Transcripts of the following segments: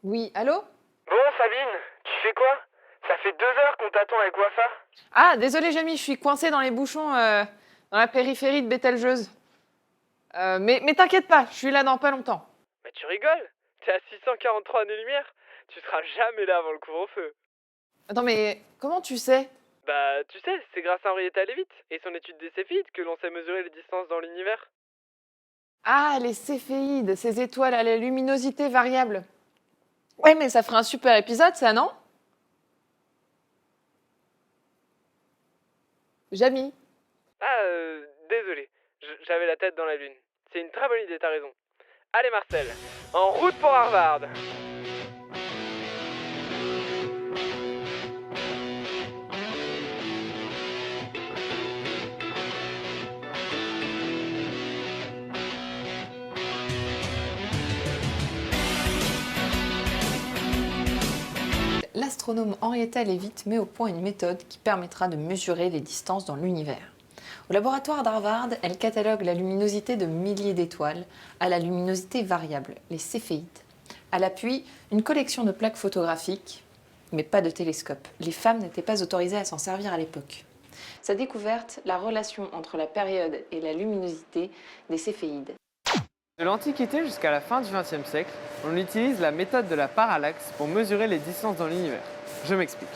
Oui, allô? Bon, Sabine, tu fais quoi? Ça fait 2 heures qu'on t'attend avec Wafa. Ah, désolé, Jamy, je suis coincée dans les bouchons dans la périphérie de Bételgeuse. Mais t'inquiète pas, je suis là dans pas longtemps. Mais tu rigoles? T'es à 643 années-lumière. Tu seras jamais là avant le couvre-feu. Attends, mais comment tu sais? Bah, tu sais, c'est grâce à Henrietta Leavitt et son étude des céphides que l'on sait mesurer les distances dans l'univers. Ah, les céphéides, ces étoiles à la luminosité variable. Ouais, mais ça ferait un super épisode, ça, non? Jamy. Ah, désolé, j'avais la tête dans la lune. C'est une très bonne idée, t'as raison. Allez Marcel, en route pour Harvard. L'astronome Henrietta Leavitt met au point une méthode qui permettra de mesurer les distances dans l'univers. Au laboratoire d'Harvard, elle catalogue la luminosité de milliers d'étoiles à la luminosité variable, les céphéides. À l'appui, une collection de plaques photographiques, mais pas de télescope. Les femmes n'étaient pas autorisées à s'en servir à l'époque. Sa découverte, la relation entre la période et la luminosité des céphéides. De l'Antiquité jusqu'à la fin du XXe siècle, on utilise la méthode de la parallaxe pour mesurer les distances dans l'univers. Je m'explique.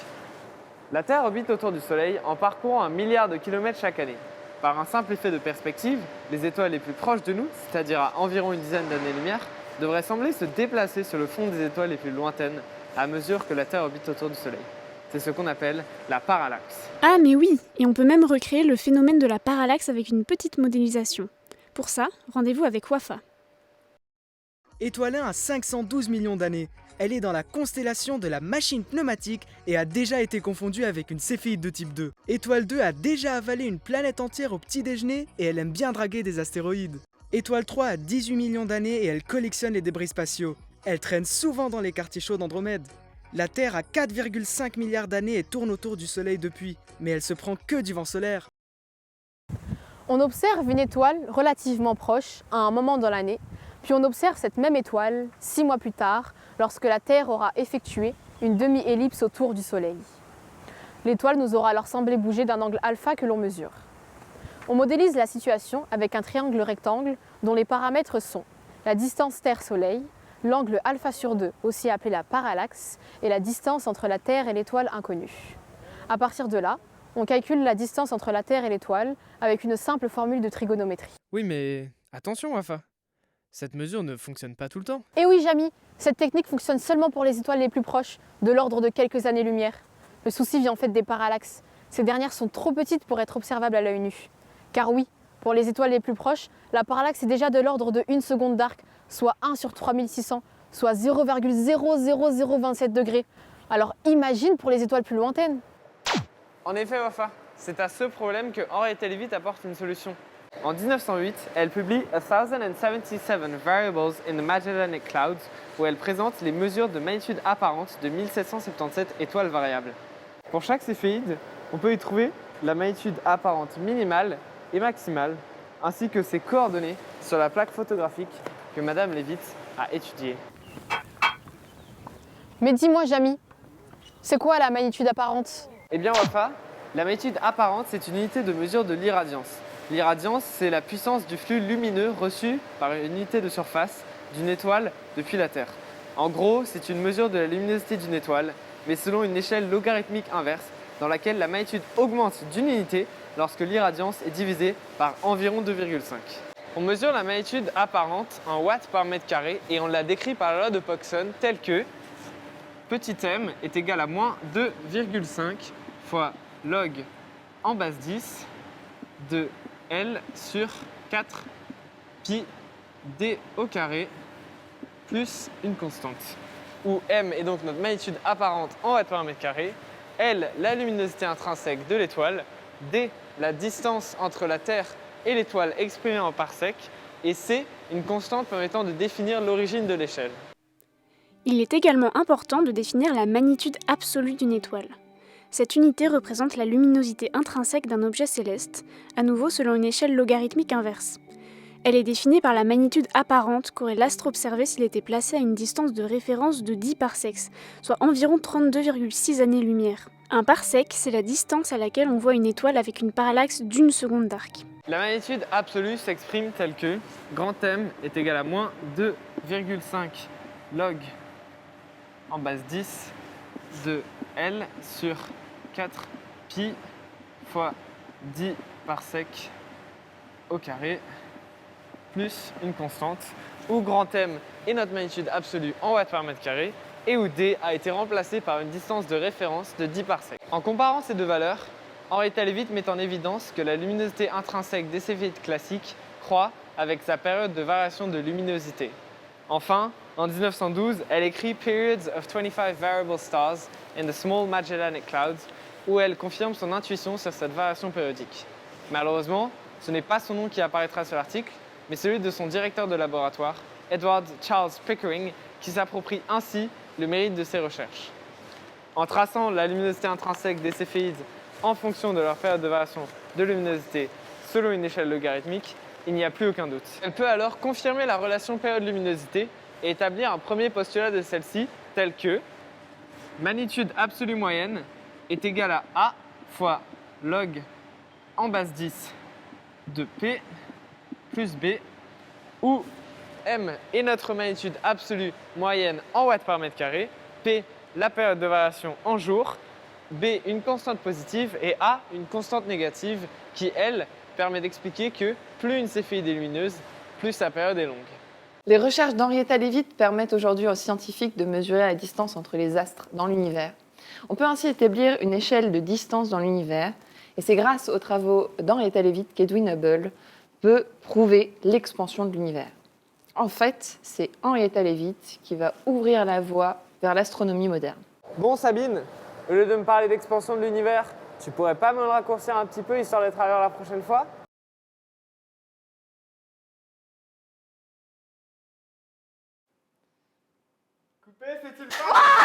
La Terre orbite autour du Soleil en parcourant 1 milliard de kilomètres chaque année. Par un simple effet de perspective, les étoiles les plus proches de nous, c'est-à-dire à environ une dizaine d'années-lumière, devraient sembler se déplacer sur le fond des étoiles les plus lointaines à mesure que la Terre orbite autour du Soleil. C'est ce qu'on appelle la parallaxe. Ah mais oui, et on peut même recréer le phénomène de la parallaxe avec une petite modélisation. Pour ça, rendez-vous avec Wafa. Étoile 1 a 512 millions d'années. Elle est dans la constellation de la machine pneumatique et a déjà été confondue avec une céphéide de type 2. Étoile 2 a déjà avalé une planète entière au petit déjeuner et elle aime bien draguer des astéroïdes. Étoile 3 a 18 millions d'années et elle collectionne les débris spatiaux. Elle traîne souvent dans les quartiers chauds d'Andromède. La Terre a 4,5 milliards d'années et tourne autour du Soleil depuis, mais elle se prend que du vent solaire. On observe une étoile relativement proche à un moment dans l'année, puis on observe cette même étoile 6 mois plus tard, lorsque la Terre aura effectué une demi-ellipse autour du Soleil. L'étoile nous aura alors semblé bouger d'un angle alpha que l'on mesure. On modélise la situation avec un triangle rectangle dont les paramètres sont la distance Terre-Soleil, l'angle alpha sur 2, aussi appelé la parallaxe, et la distance entre la Terre et l'étoile inconnue. À partir de là, on calcule la distance entre la Terre et l'étoile avec une simple formule de trigonométrie. Oui, mais attention, Wafa. Cette mesure ne fonctionne pas tout le temps. Et oui, Jamy, cette technique fonctionne seulement pour les étoiles les plus proches, de l'ordre de quelques années-lumière. Le souci vient en fait des parallaxes. Ces dernières sont trop petites pour être observables à l'œil nu. Car oui, pour les étoiles les plus proches, la parallaxe est déjà de l'ordre de 1 seconde d'arc, soit 1 sur 3600, soit 0,00027 degrés. Alors imagine pour les étoiles plus lointaines. En effet, Wafa, c'est à ce problème que Henrietta Leavitt apporte une solution. En 1908, elle publie 1077 Variables in the Magellanic Clouds, où elle présente les mesures de magnitude apparente de 1777 étoiles variables. Pour chaque céphéide, on peut y trouver la magnitude apparente minimale et maximale, ainsi que ses coordonnées sur la plaque photographique que Madame Leavitt a étudiée. Mais dis-moi, Jamy, c'est quoi la magnitude apparente? Eh bien, Wafa, la magnitude apparente, c'est une unité de mesure de l'irradiance. L'irradiance, c'est la puissance du flux lumineux reçu par une unité de surface d'une étoile depuis la Terre. En gros, c'est une mesure de la luminosité d'une étoile, mais selon une échelle logarithmique inverse, dans laquelle la magnitude augmente d'une unité lorsque l'irradiance est divisée par environ 2,5. On mesure la magnitude apparente en watts par mètre carré et on la décrit par la loi de Poisson telle que petit m est égal à moins 2,5 fois log en base 10 de L sur 4 pi d au carré plus une constante, où m est donc notre magnitude apparente en watts par mètre carré, L la luminosité intrinsèque de l'étoile, d la distance entre la Terre et l'étoile exprimée en parsec, et c une constante permettant de définir l'origine de l'échelle. Il est également important de définir la magnitude absolue d'une étoile. Cette unité représente la luminosité intrinsèque d'un objet céleste, à nouveau selon une échelle logarithmique inverse. Elle est définie par la magnitude apparente qu'aurait l'astre observé s'il était placé à une distance de référence de 10 parsecs, soit environ 32,6 années-lumière. Un parsec, c'est la distance à laquelle on voit une étoile avec une parallaxe d'une seconde d'arc. La magnitude absolue s'exprime telle que grand M est égal à moins 2,5 log en base 10 de L sur 4 pi fois 10 parsec au carré plus une constante où grand M est notre magnitude absolue en watts par mètre carré et où D a été remplacé par une distance de référence de 10 parsecs. En comparant ces deux valeurs, Henrietta Leavitt met en évidence que la luminosité intrinsèque des céphéides classiques croît avec sa période de variation de luminosité. Enfin, en 1912, elle écrit Periods of 25 Variable Stars in the Small Magellanic Clouds, où elle confirme son intuition sur cette variation périodique. Malheureusement, ce n'est pas son nom qui apparaîtra sur l'article, mais celui de son directeur de laboratoire, Edward Charles Pickering, qui s'approprie ainsi le mérite de ses recherches. En traçant la luminosité intrinsèque des céphéides en fonction de leur période de variation de luminosité selon une échelle logarithmique, il n'y a plus aucun doute. Elle peut alors confirmer la relation période-luminosité et établir un premier postulat de celle-ci, tel que magnitude absolue moyenne est égale à A fois log en base 10 de P plus B, où M est notre magnitude absolue moyenne en watts par mètre carré, P la période de variation en jours, B une constante positive et A une constante négative qui, elle, permet d'expliquer que plus une céphéide est lumineuse, plus sa période est longue. Les recherches d'Henrietta Leavitt permettent aujourd'hui aux scientifiques de mesurer la distance entre les astres dans l'univers. On peut ainsi établir une échelle de distance dans l'univers, et c'est grâce aux travaux d'Henrietta Leavitt qu'Edwin Hubble peut prouver l'expansion de l'univers. En fait, c'est Henrietta Leavitt qui va ouvrir la voie vers l'astronomie moderne. Bon Sabine, au lieu de me parler d'expansion de l'univers, tu pourrais pas me le raccourcir un petit peu histoire d'être à l'heure la prochaine fois ? Coupé, c'est-il pas ?